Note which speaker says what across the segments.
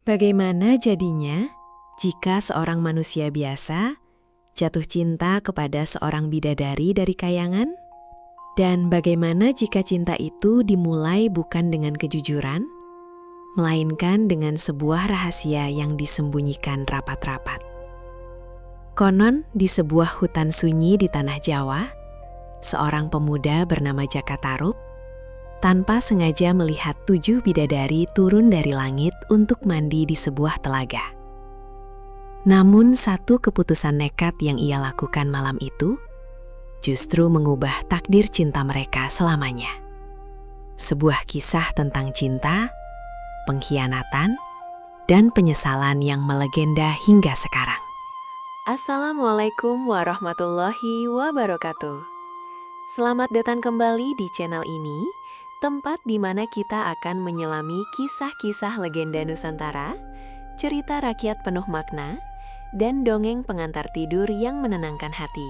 Speaker 1: Bagaimana jadinya jika seorang manusia biasa jatuh cinta kepada seorang bidadari dari kayangan? Dan bagaimana jika cinta itu dimulai bukan dengan kejujuran, melainkan dengan sebuah rahasia yang disembunyikan rapat-rapat? Konon di sebuah hutan sunyi di tanah Jawa, seorang pemuda bernama Jaka Tarub tanpa sengaja melihat 7 bidadari turun dari langit untuk mandi di sebuah telaga. Namun satu keputusan nekat yang ia lakukan malam itu justru mengubah takdir cinta mereka selamanya. Sebuah kisah tentang cinta, pengkhianatan, dan penyesalan yang melegenda hingga sekarang. Assalamualaikum warahmatullahi wabarakatuh. Selamat datang kembali di channel ini, tempat di mana kita akan menyelami kisah-kisah legenda Nusantara, cerita rakyat penuh makna, dan dongeng pengantar tidur yang menenangkan hati.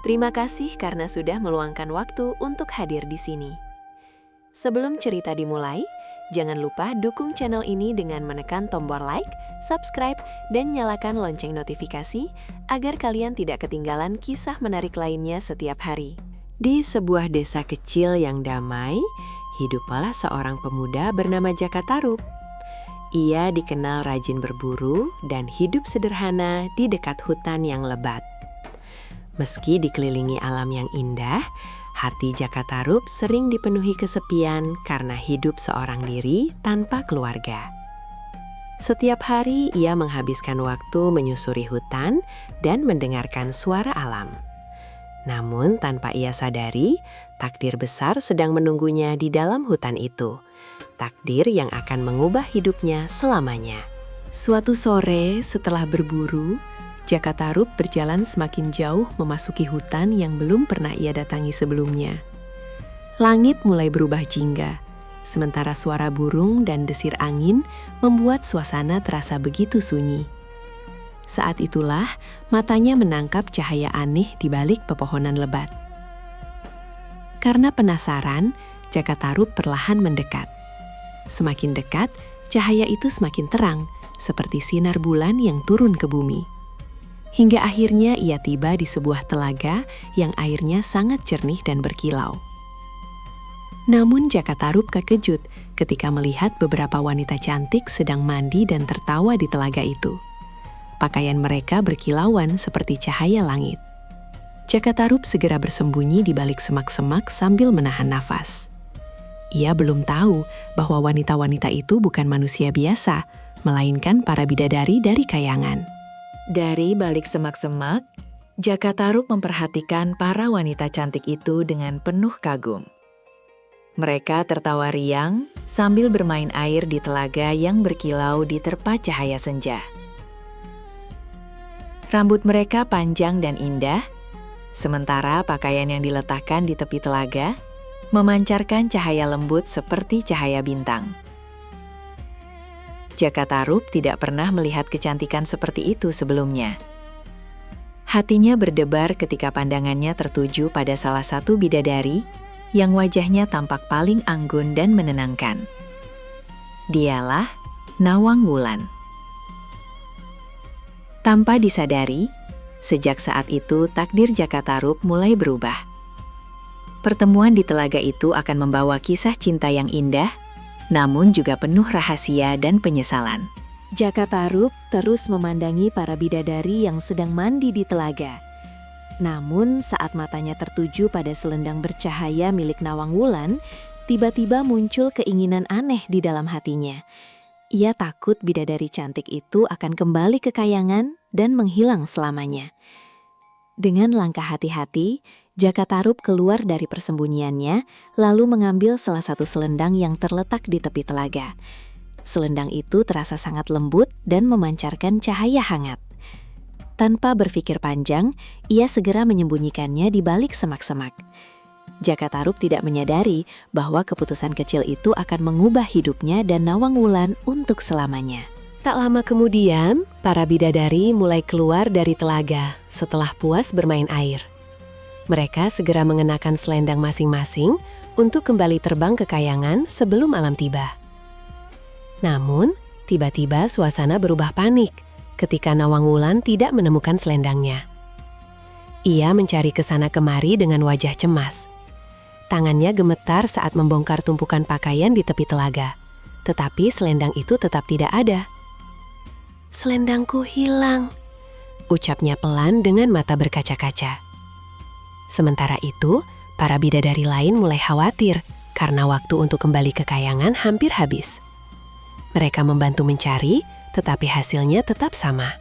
Speaker 1: Terima kasih karena sudah meluangkan waktu untuk hadir di sini. Sebelum cerita dimulai, jangan lupa dukung channel ini dengan menekan tombol like, subscribe, dan nyalakan lonceng notifikasi agar kalian tidak ketinggalan kisah menarik lainnya setiap hari. Di sebuah desa kecil yang damai, hiduplah seorang pemuda bernama Jaka Tarub. Ia dikenal rajin berburu dan hidup sederhana di dekat hutan yang lebat. Meski dikelilingi alam yang indah, hati Jaka Tarub sering dipenuhi kesepian karena hidup seorang diri tanpa keluarga. Setiap hari ia menghabiskan waktu menyusuri hutan dan mendengarkan suara alam. Namun tanpa ia sadari, takdir besar sedang menunggunya di dalam hutan itu. Takdir yang akan mengubah hidupnya selamanya. Suatu sore setelah berburu, Jaka Tarub berjalan semakin jauh memasuki hutan yang belum pernah ia datangi sebelumnya. Langit mulai berubah jingga, sementara suara burung dan desir angin membuat suasana terasa begitu sunyi. Saat itulah matanya menangkap cahaya aneh di balik pepohonan lebat. Karena penasaran, Jaka Tarub perlahan mendekat. Semakin dekat, cahaya itu semakin terang, seperti sinar bulan yang turun ke bumi. Hingga akhirnya ia tiba di sebuah telaga yang airnya sangat jernih dan berkilau. Namun Jaka Tarub terkejut ketika melihat beberapa wanita cantik sedang mandi dan tertawa di telaga itu. Pakaian mereka berkilauan seperti cahaya langit. Jaka Tarub segera bersembunyi di balik semak-semak sambil menahan nafas. Ia belum tahu bahwa wanita-wanita itu bukan manusia biasa, melainkan para bidadari dari kayangan. Dari balik semak-semak, Jaka Tarub memperhatikan para wanita cantik itu dengan penuh kagum. Mereka tertawa riang sambil bermain air di telaga yang berkilau diterpa cahaya senja. Rambut mereka panjang dan indah, sementara pakaian yang diletakkan di tepi telaga memancarkan cahaya lembut seperti cahaya bintang. Jaka Tarub tidak pernah melihat kecantikan seperti itu sebelumnya. Hatinya berdebar ketika pandangannya tertuju pada salah satu bidadari yang wajahnya tampak paling anggun dan menenangkan. Dialah Nawang Wulan. Tanpa disadari, sejak saat itu takdir Jaka Tarub mulai berubah. Pertemuan di telaga itu akan membawa kisah cinta yang indah, namun juga penuh rahasia dan penyesalan. Jaka Tarub terus memandangi para bidadari yang sedang mandi di telaga. Namun saat matanya tertuju pada selendang bercahaya milik Nawang Wulan, tiba-tiba muncul keinginan aneh di dalam hatinya. Ia takut bidadari cantik itu akan kembali ke kayangan dan menghilang selamanya. Dengan langkah hati-hati, Jaka Tarub keluar dari persembunyiannya, lalu mengambil salah satu selendang yang terletak di tepi telaga. Selendang itu terasa sangat lembut dan memancarkan cahaya hangat. Tanpa berpikir panjang, ia segera menyembunyikannya di balik semak-semak. Jaka Tarub tidak menyadari bahwa keputusan kecil itu akan mengubah hidupnya dan Nawang Wulan untuk selamanya. Tak lama kemudian, para bidadari mulai keluar dari telaga setelah puas bermain air. Mereka segera mengenakan selendang masing-masing untuk kembali terbang ke kayangan sebelum malam tiba. Namun, Tiba-tiba suasana berubah panik ketika Nawang Wulan tidak menemukan selendangnya. Ia mencari kesana kemari dengan wajah cemas. Tangannya gemetar saat membongkar tumpukan pakaian di tepi telaga. Tetapi selendang itu tetap tidak ada. "Selendangku hilang," ucapnya pelan dengan mata berkaca-kaca. Sementara itu, para bidadari lain mulai khawatir karena waktu untuk kembali ke kayangan hampir habis. Mereka membantu mencari, tetapi hasilnya tetap sama.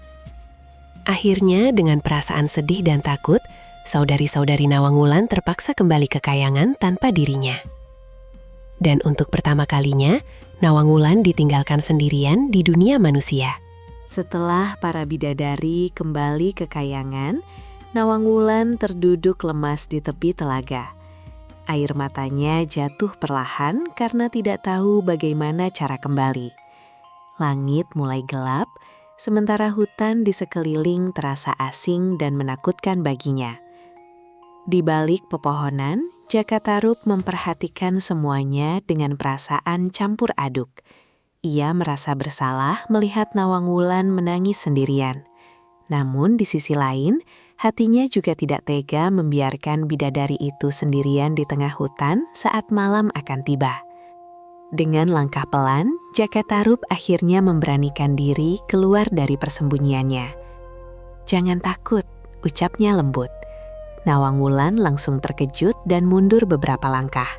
Speaker 1: Akhirnya, dengan perasaan sedih dan takut, saudari-saudari Nawang Wulan terpaksa kembali ke kayangan tanpa dirinya. Dan untuk pertama kalinya, Nawang Wulan ditinggalkan sendirian di dunia manusia. Setelah para bidadari kembali ke kayangan, Nawang Wulan terduduk lemas di tepi telaga. Air matanya jatuh perlahan karena tidak tahu bagaimana cara kembali. Langit mulai gelap, sementara hutan di sekeliling terasa asing dan menakutkan baginya. Di balik pepohonan, Jakatarup memperhatikan semuanya dengan perasaan campur aduk. Ia merasa bersalah melihat Nawang Wulan menangis sendirian. Namun di sisi lain, hatinya juga tidak tega membiarkan bidadari itu sendirian di tengah hutan saat malam akan tiba. Dengan langkah pelan, Jakatarup akhirnya memberanikan diri keluar dari persembunyiannya. "Jangan takut," ucapnya lembut. Nawang Wulan langsung terkejut dan mundur beberapa langkah.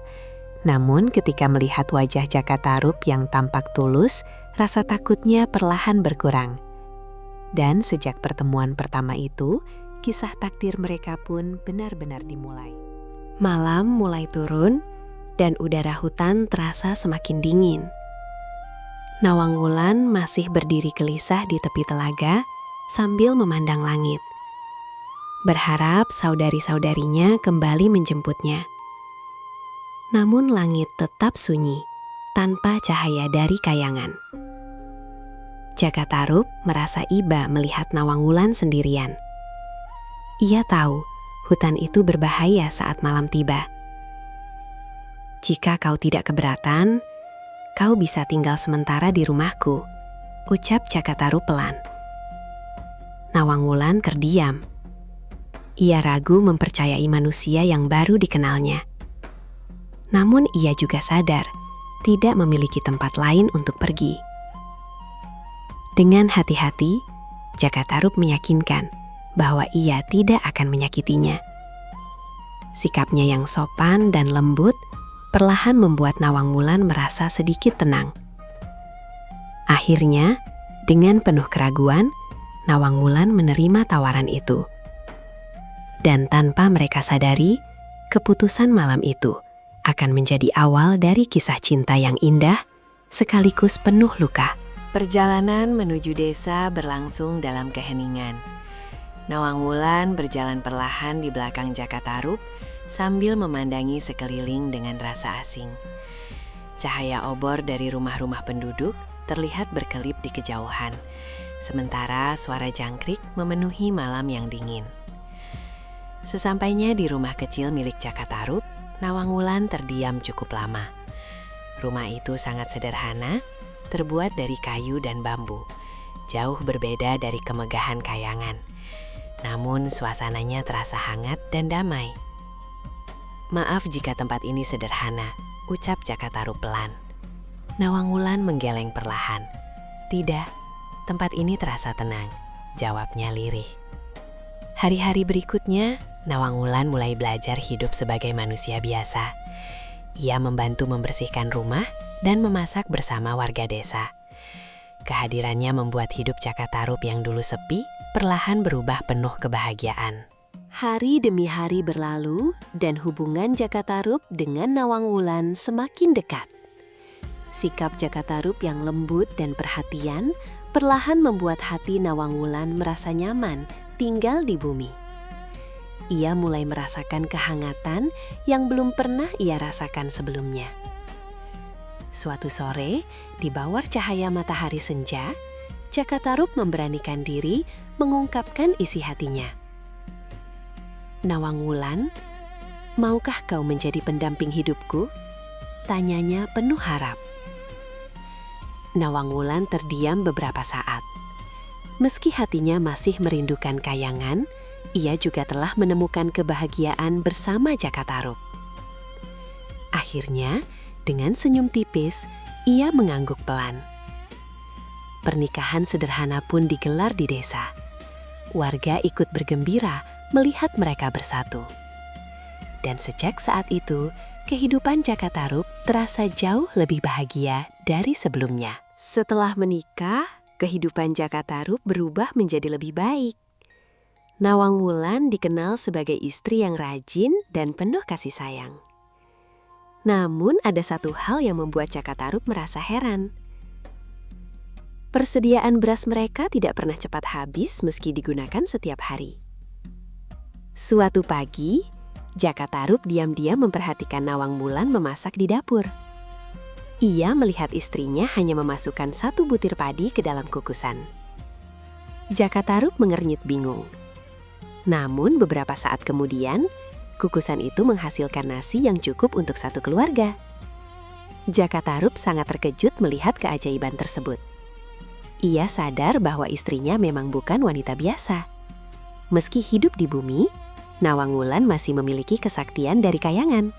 Speaker 1: Namun ketika melihat wajah Jakatarup yang tampak tulus, rasa takutnya perlahan berkurang. Dan sejak pertemuan pertama itu, kisah takdir mereka pun benar-benar dimulai. Malam mulai turun, dan udara hutan terasa semakin dingin. Nawang Wulan masih berdiri gelisah di tepi telaga sambil memandang langit. Berharap saudari-saudarinya kembali menjemputnya. Namun langit tetap sunyi, tanpa cahaya dari kayangan. Jakatarup merasa iba melihat Nawang Wulan sendirian. Ia tahu hutan itu berbahaya saat malam tiba. "Jika kau tidak keberatan, kau bisa tinggal sementara di rumahku," ucap Jakatarup pelan. Nawang Wulan terdiam. Ia ragu mempercayai manusia yang baru dikenalnya. Namun ia juga sadar tidak memiliki tempat lain untuk pergi. Dengan hati-hati, Jakatarup meyakinkan bahwa ia tidak akan menyakitinya. Sikapnya yang sopan dan lembut perlahan membuat Nawang Wulan merasa sedikit tenang. Akhirnya, dengan penuh keraguan, Nawang Wulan menerima tawaran itu. Dan tanpa mereka sadari, keputusan malam itu akan menjadi awal dari kisah cinta yang indah, sekaligus penuh luka. Perjalanan menuju desa berlangsung dalam keheningan. Nawang Wulan berjalan perlahan di belakang Jakatarup, sambil memandangi sekeliling dengan rasa asing. Cahaya obor dari rumah-rumah penduduk terlihat berkelip di kejauhan, sementara suara jangkrik memenuhi malam yang dingin. Sesampainya di rumah kecil milik Jakatarup, Nawang Wulan terdiam cukup lama. Rumah itu sangat sederhana, terbuat dari kayu dan bambu, jauh berbeda dari kemegahan kayangan. Namun suasananya terasa hangat dan damai. "Maaf jika tempat ini sederhana," ucap Jakatarup pelan. Nawang Wulan menggeleng perlahan. "Tidak, tempat ini terasa tenang," jawabnya lirih. Hari-hari berikutnya, Nawang Wulan mulai belajar hidup sebagai manusia biasa. Ia membantu membersihkan rumah dan memasak bersama warga desa. Kehadirannya membuat hidup Jakatarup yang dulu sepi perlahan berubah penuh kebahagiaan. Hari demi hari berlalu dan hubungan Jakatarup dengan Nawang Wulan semakin dekat. Sikap Jakatarup yang lembut dan perhatian perlahan membuat hati Nawang Wulan merasa nyaman tinggal di bumi. Ia mulai merasakan kehangatan yang belum pernah ia rasakan sebelumnya. Suatu sore, di bawah cahaya matahari senja, Jakatarup memberanikan diri mengungkapkan isi hatinya. "Nawang Wulan, maukah kau menjadi pendamping hidupku?" tanyanya penuh harap. Nawang Wulan terdiam beberapa saat. Meski hatinya masih merindukan Kayangan, ia juga telah menemukan kebahagiaan bersama Jakatarup. Akhirnya, dengan senyum tipis, ia mengangguk pelan. Pernikahan sederhana pun digelar di desa. Warga ikut bergembira melihat mereka bersatu. Dan sejak saat itu, kehidupan Jakatarup terasa jauh lebih bahagia dari sebelumnya. Setelah menikah, kehidupan Jakatarup berubah menjadi lebih baik. Nawang Wulan dikenal sebagai istri yang rajin dan penuh kasih sayang. Namun ada satu hal yang membuat Jakatarup merasa heran. Persediaan beras mereka tidak pernah cepat habis meski digunakan setiap hari. Suatu pagi, Jakatarup diam-diam memperhatikan Nawang Wulan memasak di dapur. Ia melihat istrinya hanya memasukkan 1 butir padi ke dalam kukusan. Jakatarup mengernyit bingung. Namun beberapa saat kemudian, kukusan itu menghasilkan nasi yang cukup untuk 1 keluarga. Jakatarup sangat terkejut melihat keajaiban tersebut. Ia sadar bahwa istrinya memang bukan wanita biasa. Meski hidup di bumi, Nawang Wulan masih memiliki kesaktian dari Kayangan.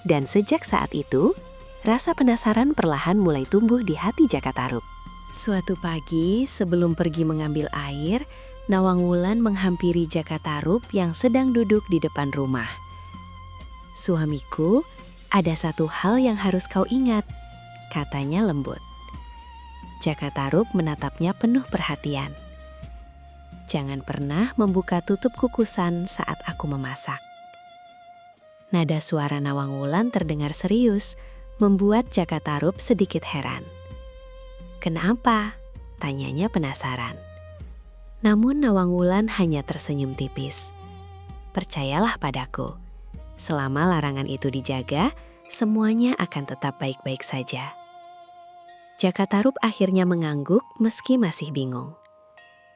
Speaker 1: Dan sejak saat itu, rasa penasaran perlahan mulai tumbuh di hati Jakatarup. Suatu pagi, sebelum pergi mengambil air, Nawang Wulan menghampiri Jakatarup yang sedang duduk di depan rumah. "Suamiku, ada satu hal yang harus kau ingat," katanya lembut. Jakatarup menatapnya penuh perhatian. "Jangan pernah membuka tutup kukusan saat aku memasak." Nada suara Nawang Wulan terdengar serius, membuat Jakatarup sedikit heran. "Kenapa?" tanyanya penasaran. Namun Nawang Wulan hanya tersenyum tipis. "Percayalah padaku, selama larangan itu dijaga, semuanya akan tetap baik-baik saja." Jakatarup akhirnya mengangguk meski masih bingung.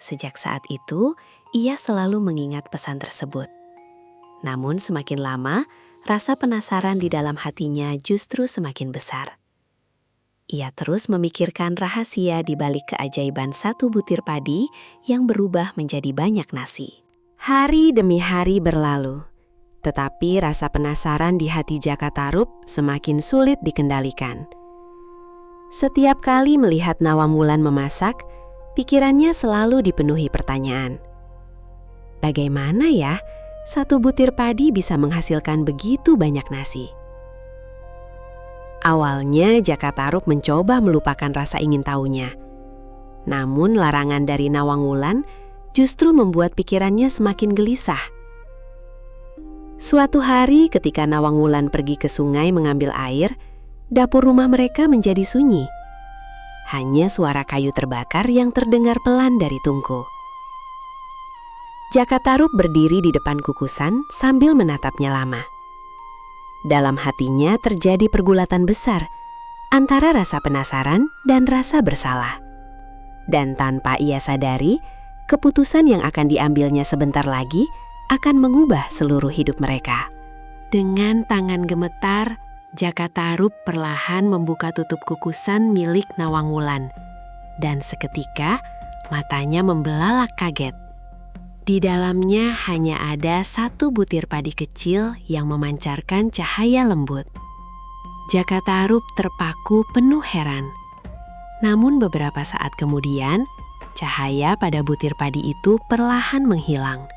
Speaker 1: Sejak saat itu, ia selalu mengingat pesan tersebut. Namun semakin lama, rasa penasaran di dalam hatinya justru semakin besar. Ia terus memikirkan rahasia di balik keajaiban 1 butir padi yang berubah menjadi banyak nasi. Hari demi hari berlalu, tetapi rasa penasaran di hati Jakatarup semakin sulit dikendalikan. Setiap kali melihat Nawang Wulan memasak, pikirannya selalu dipenuhi pertanyaan. Bagaimana ya 1 butir padi bisa menghasilkan begitu banyak nasi? Awalnya Jakatarup mencoba melupakan rasa ingin tahunya. Namun larangan dari Nawang Wulan justru membuat pikirannya semakin gelisah. Suatu hari ketika Nawang Wulan pergi ke sungai mengambil air, dapur rumah mereka menjadi sunyi. Hanya suara kayu terbakar yang terdengar pelan dari tungku. Jakatarup berdiri di depan kukusan sambil menatapnya lama. Dalam hatinya terjadi pergulatan besar antara rasa penasaran dan rasa bersalah. Dan tanpa ia sadari, keputusan yang akan diambilnya sebentar lagi akan mengubah seluruh hidup mereka. Dengan tangan gemetar, Jakatarup perlahan membuka tutup kukusan milik Nawang Wulan. Dan seketika, matanya membelalak kaget. Di dalamnya hanya ada 1 butir padi kecil yang memancarkan cahaya lembut. Jakatarup terpaku penuh heran. Namun beberapa saat kemudian, cahaya pada butir padi itu perlahan menghilang.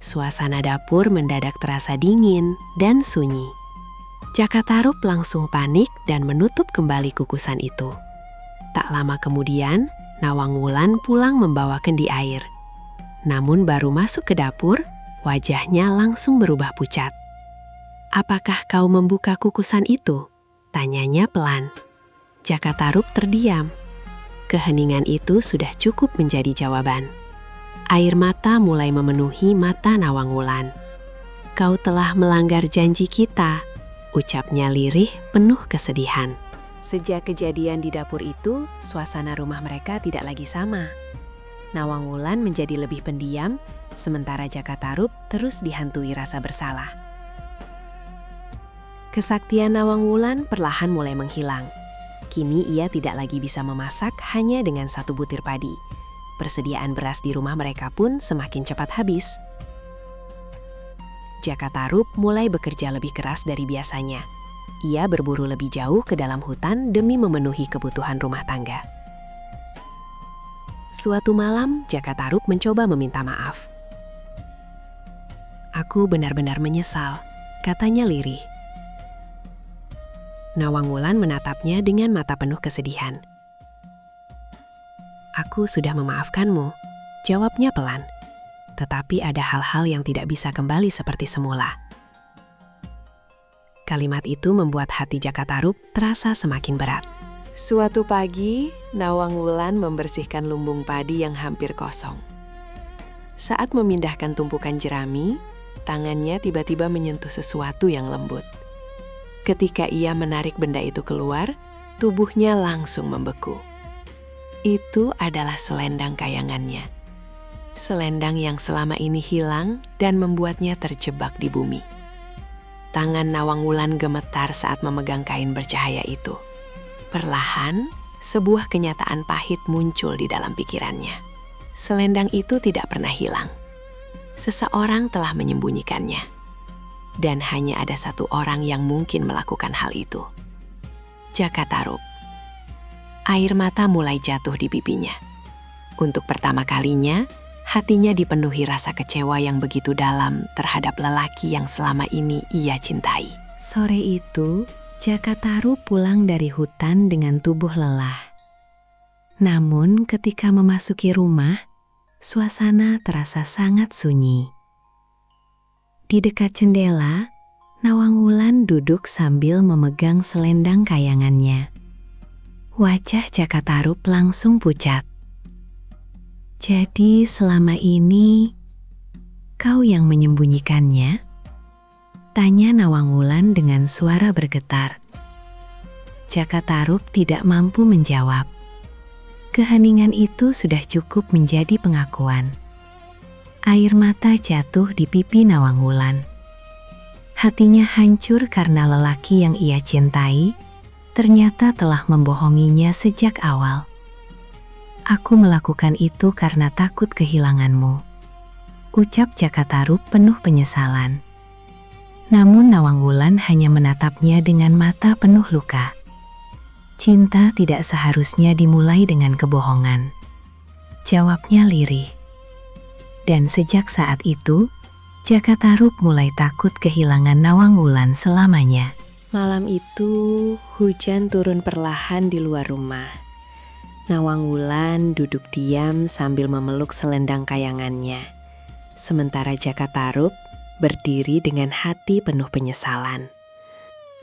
Speaker 1: Suasana dapur mendadak terasa dingin dan sunyi. Jakatarup langsung panik dan menutup kembali kukusan itu. Tak lama kemudian, Nawang Wulan pulang membawa kendi air. Namun baru masuk ke dapur, wajahnya langsung berubah pucat. "Apakah kau membuka kukusan itu?" tanyanya pelan. Jakatarup terdiam. Keheningan itu sudah cukup menjadi jawaban. Air mata mulai memenuhi mata Nawang Wulan. "Kau telah melanggar janji kita," ucapnya lirih penuh kesedihan. Sejak kejadian di dapur itu, suasana rumah mereka tidak lagi sama. Nawang Wulan menjadi lebih pendiam, sementara Jakatarup terus dihantui rasa bersalah. Kesaktian Nawang Wulan perlahan mulai menghilang. Kini ia tidak lagi bisa memasak hanya dengan 1 butir padi. Persediaan beras di rumah mereka pun semakin cepat habis. Jaka Tarub mulai bekerja lebih keras dari biasanya. Ia berburu lebih jauh ke dalam hutan demi memenuhi kebutuhan rumah tangga. Suatu malam, Jaka Tarub mencoba meminta maaf. "Aku benar-benar menyesal," katanya lirih. Nawang Wulan menatapnya dengan mata penuh kesedihan. "Aku sudah memaafkanmu," jawabnya pelan. "Tetapi ada hal-hal yang tidak bisa kembali seperti semula." Kalimat itu membuat hati Jaka Tarub terasa semakin berat. Suatu pagi, Nawang Wulan membersihkan lumbung padi yang hampir kosong. Saat memindahkan tumpukan jerami, tangannya tiba-tiba menyentuh sesuatu yang lembut. Ketika ia menarik benda itu keluar, tubuhnya langsung membeku. Itu adalah selendang kayangannya. Selendang yang selama ini hilang dan membuatnya terjebak di bumi. Tangan Nawang Wulan gemetar saat memegang kain bercahaya itu. Perlahan, sebuah kenyataan pahit muncul di dalam pikirannya. Selendang itu tidak pernah hilang. Seseorang telah menyembunyikannya. Dan hanya ada 1 orang yang mungkin melakukan hal itu. Jaka Tarub. Air mata mulai jatuh di pipinya. Untuk pertama kalinya, hatinya dipenuhi rasa kecewa yang begitu dalam terhadap lelaki yang selama ini ia cintai. Sore itu, Jaka Tarub pulang dari hutan dengan tubuh lelah. Namun ketika memasuki rumah, suasana terasa sangat sunyi. Di dekat jendela, Nawang Wulan duduk sambil memegang selendang kayangannya. Wajah Jaka Tarub langsung pucat. "Jadi selama ini, kau yang menyembunyikannya?" tanya Nawang Wulan dengan suara bergetar. Jaka Tarub tidak mampu menjawab. Keheningan itu sudah cukup menjadi pengakuan. Air mata jatuh di pipi Nawang Wulan. Hatinya hancur karena lelaki yang ia cintai ternyata telah membohonginya sejak awal. "Aku melakukan itu karena takut kehilanganmu," ucap Jaka Tarub penuh penyesalan. Namun Nawang Wulan hanya menatapnya dengan mata penuh luka. "Cinta tidak seharusnya dimulai dengan kebohongan," jawabnya lirih. Dan sejak saat itu, Jaka Tarub mulai takut kehilangan Nawang Wulan selamanya. Malam itu, hujan turun perlahan di luar rumah. Nawang Wulan duduk diam sambil memeluk selendang kayangannya. Sementara Jaka Tarub berdiri dengan hati penuh penyesalan.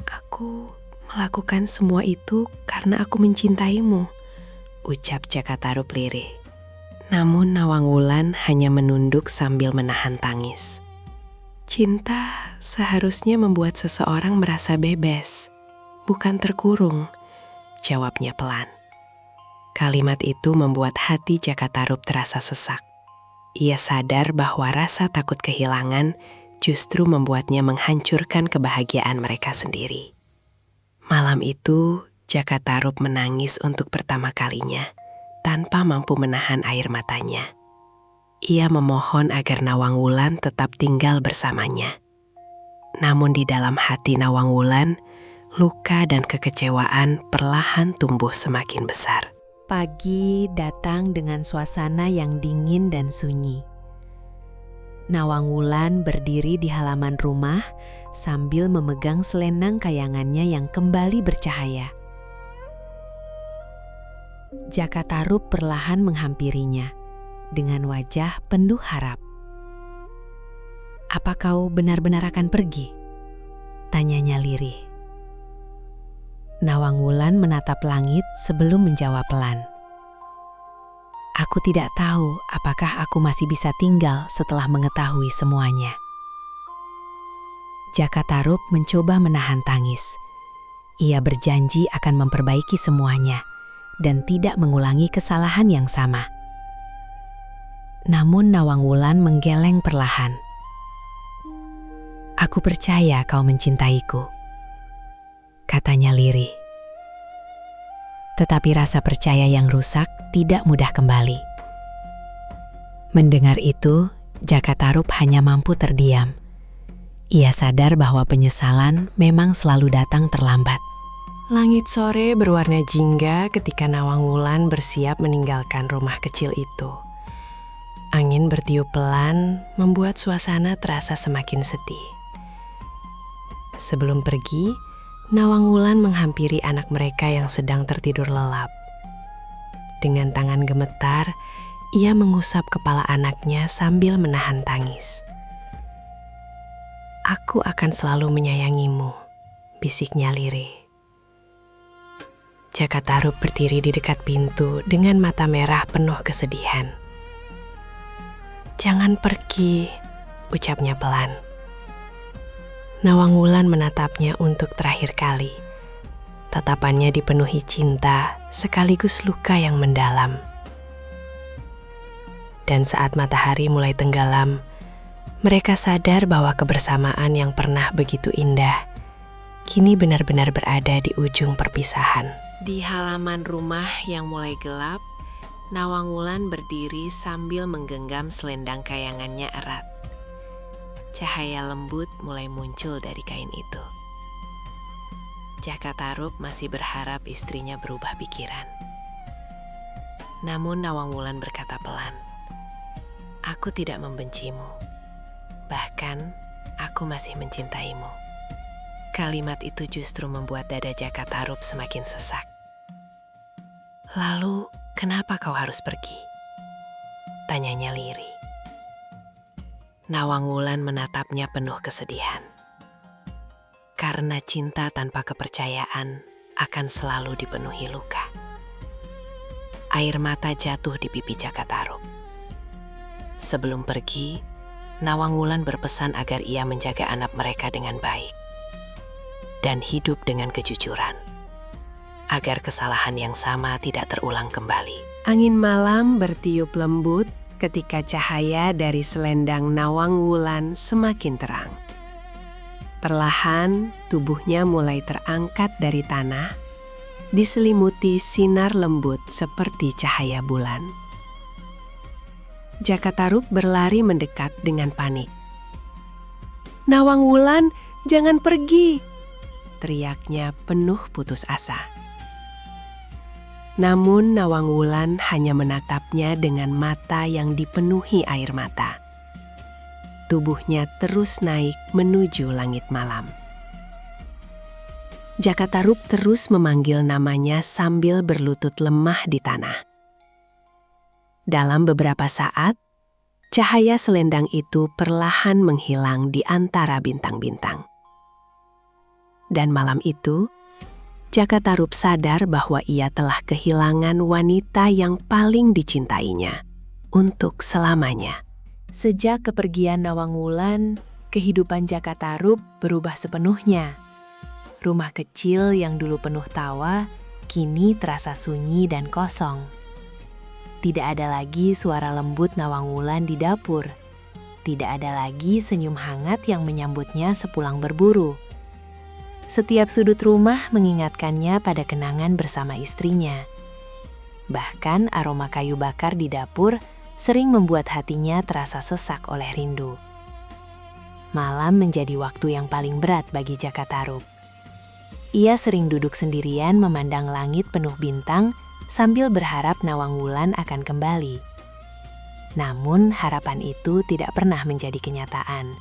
Speaker 1: "Aku melakukan semua itu karena aku mencintaimu," ucap Jaka Tarub lirih. Namun Nawang Wulan hanya menunduk sambil menahan tangis. "Cinta seharusnya membuat seseorang merasa bebas, bukan terkurung," jawabnya pelan. Kalimat itu membuat hati Jaka Tarub terasa sesak. Ia sadar bahwa rasa takut kehilangan justru membuatnya menghancurkan kebahagiaan mereka sendiri. Malam itu, Jaka Tarub menangis untuk pertama kalinya, tanpa mampu menahan air matanya. Ia memohon agar Nawang Wulan tetap tinggal bersamanya. Namun di dalam hati Nawang Wulan, luka dan kekecewaan perlahan tumbuh semakin besar. Pagi datang dengan suasana yang dingin dan sunyi. Nawang Wulan berdiri di halaman rumah sambil memegang selendang kayangannya yang kembali bercahaya. Jaka Tarub perlahan menghampirinya dengan wajah penuh harap. "Apa kau benar-benar akan pergi?" tanyanya lirih. Nawang Wulan menatap langit sebelum menjawab pelan. "Aku tidak tahu apakah aku masih bisa tinggal setelah mengetahui semuanya." Jaka Tarub mencoba menahan tangis. Ia berjanji akan memperbaiki semuanya dan tidak mengulangi kesalahan yang sama. Namun Nawang Wulan menggeleng perlahan. "Aku percaya kau mencintaiku," katanya lirih. Tetapi rasa percaya yang rusak tidak mudah kembali. Mendengar itu, Jaka Tarub hanya mampu terdiam. Ia sadar bahwa penyesalan memang selalu datang terlambat. Langit sore berwarna jingga ketika Nawang Wulan bersiap meninggalkan rumah kecil itu. Angin bertiup pelan membuat suasana terasa semakin sedih. Sebelum pergi, Nawang Wulan menghampiri anak mereka yang sedang tertidur lelap. Dengan tangan gemetar, ia mengusap kepala anaknya sambil menahan tangis. "Aku akan selalu menyayangimu," bisiknya lirih. Jaka Tarub berdiri di dekat pintu dengan mata merah penuh kesedihan. "Jangan pergi," ucapnya pelan. Nawang Wulan menatapnya untuk terakhir kali. Tatapannya dipenuhi cinta sekaligus luka yang mendalam. Dan saat matahari mulai tenggelam, mereka sadar bahwa kebersamaan yang pernah begitu indah kini benar-benar berada di ujung perpisahan. Di halaman rumah yang mulai gelap, Nawang Wulan berdiri sambil menggenggam selendang kayangannya erat. Cahaya lembut mulai muncul dari kain itu. Jaka Tarub masih berharap istrinya berubah pikiran. Namun Nawang Wulan berkata pelan, "Aku tidak membencimu. Bahkan, aku masih mencintaimu." Kalimat itu justru membuat dada Jaka Tarub semakin sesak. "Lalu, kenapa kau harus pergi?" tanyanya lirih. Nawang Wulan menatapnya penuh kesedihan. Karena cinta tanpa kepercayaan akan selalu dipenuhi luka. Air mata jatuh di pipi Jaka Tarub. Sebelum pergi, Nawang Wulan berpesan agar ia menjaga anak mereka dengan baik dan hidup dengan kejujuran, agar kesalahan yang sama tidak terulang kembali. Angin malam bertiup lembut ketika cahaya dari selendang Nawang Wulan semakin terang. Perlahan, tubuhnya mulai terangkat dari tanah, diselimuti sinar lembut seperti cahaya bulan. Jaka Tarub berlari mendekat dengan panik. "Nawang Wulan, jangan pergi!" teriaknya penuh putus asa. Namun Nawang Wulan hanya menatapnya dengan mata yang dipenuhi air mata. Tubuhnya terus naik menuju langit malam. Jaka Tarub terus memanggil namanya sambil berlutut lemah di tanah. Dalam beberapa saat, cahaya selendang itu perlahan menghilang di antara bintang-bintang. Dan malam itu, Jaka Tarub sadar bahwa ia telah kehilangan wanita yang paling dicintainya untuk selamanya. Sejak kepergian Nawang Wulan, kehidupan Jaka Tarub berubah sepenuhnya. Rumah kecil yang dulu penuh tawa, kini terasa sunyi dan kosong. Tidak ada lagi suara lembut Nawang Wulan di dapur. Tidak ada lagi senyum hangat yang menyambutnya sepulang berburu. Setiap sudut rumah mengingatkannya pada kenangan bersama istrinya. Bahkan aroma kayu bakar di dapur sering membuat hatinya terasa sesak oleh rindu. Malam menjadi waktu yang paling berat bagi Jaka Tarub. Ia sering duduk sendirian memandang langit penuh bintang sambil berharap Nawang Wulan akan kembali. Namun harapan itu tidak pernah menjadi kenyataan.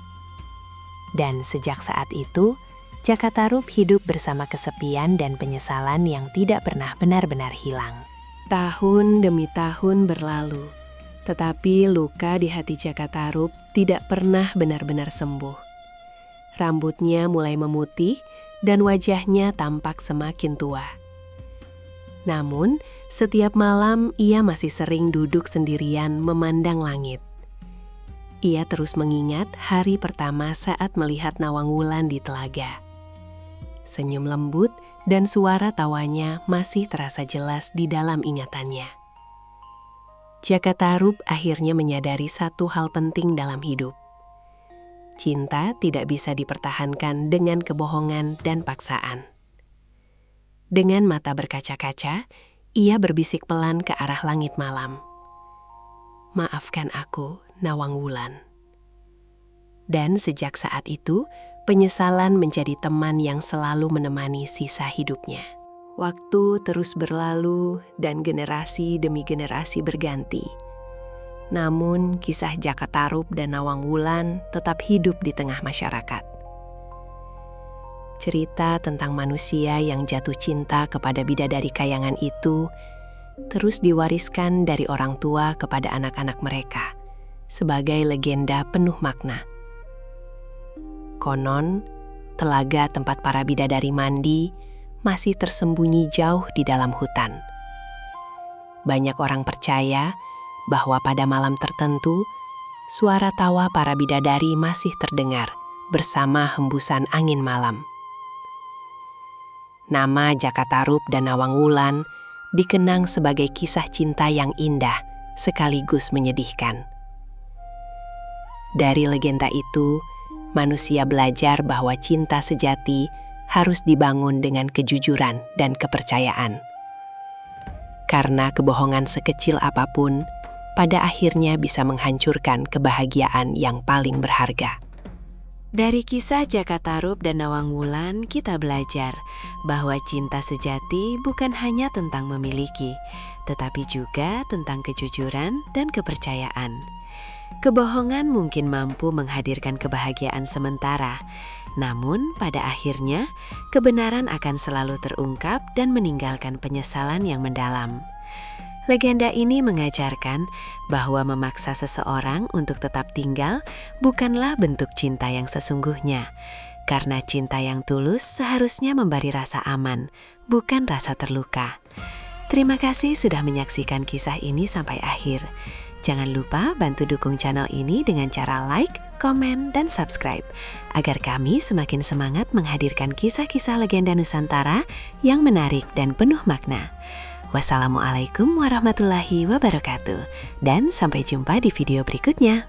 Speaker 1: Dan sejak saat itu, Jaka Tarub hidup bersama kesepian dan penyesalan yang tidak pernah benar-benar hilang. Tahun demi tahun berlalu, tetapi luka di hati Jaka Tarub tidak pernah benar-benar sembuh. Rambutnya mulai memutih dan wajahnya tampak semakin tua. Namun, setiap malam ia masih sering duduk sendirian memandang langit. Ia terus mengingat hari pertama saat melihat Nawang Wulan di telaga. Senyum lembut dan suara tawanya masih terasa jelas di dalam ingatannya. Jaka Tarub akhirnya menyadari satu hal penting dalam hidup. Cinta tidak bisa dipertahankan dengan kebohongan dan paksaan. Dengan mata berkaca-kaca, ia berbisik pelan ke arah langit malam. "Maafkan aku, Nawang Wulan." Dan sejak saat itu, penyesalan menjadi teman yang selalu menemani sisa hidupnya. Waktu terus berlalu dan generasi demi generasi berganti. Namun, kisah Jaka Tarub dan Nawang Wulan tetap hidup di tengah masyarakat. Cerita tentang manusia yang jatuh cinta kepada bidadari kayangan itu terus diwariskan dari orang tua kepada anak-anak mereka sebagai legenda penuh makna. Konon, telaga tempat para bidadari mandi masih tersembunyi jauh di dalam hutan. Banyak orang percaya bahwa pada malam tertentu, suara tawa para bidadari masih terdengar bersama hembusan angin malam. Nama Jaka Tarub dan Nawang Wulan dikenang sebagai kisah cinta yang indah sekaligus menyedihkan. Dari legenda itu, manusia belajar bahwa cinta sejati harus dibangun dengan kejujuran dan kepercayaan. Karena kebohongan sekecil apapun, pada akhirnya bisa menghancurkan kebahagiaan yang paling berharga. Dari kisah Jaka Tarub dan Nawang Wulan, kita belajar bahwa cinta sejati bukan hanya tentang memiliki, tetapi juga tentang kejujuran dan kepercayaan. Kebohongan mungkin mampu menghadirkan kebahagiaan sementara, namun pada akhirnya kebenaran akan selalu terungkap dan meninggalkan penyesalan yang mendalam. Legenda ini mengajarkan bahwa memaksa seseorang untuk tetap tinggal bukanlah bentuk cinta yang sesungguhnya, karena cinta yang tulus seharusnya memberi rasa aman, bukan rasa terluka. Terima kasih sudah menyaksikan kisah ini sampai akhir. Jangan lupa bantu dukung channel ini dengan cara like, komen, dan subscribe, agar kami semakin semangat menghadirkan kisah-kisah legenda Nusantara yang menarik dan penuh makna. Wassalamualaikum warahmatullahi wabarakatuh, dan sampai jumpa di video berikutnya.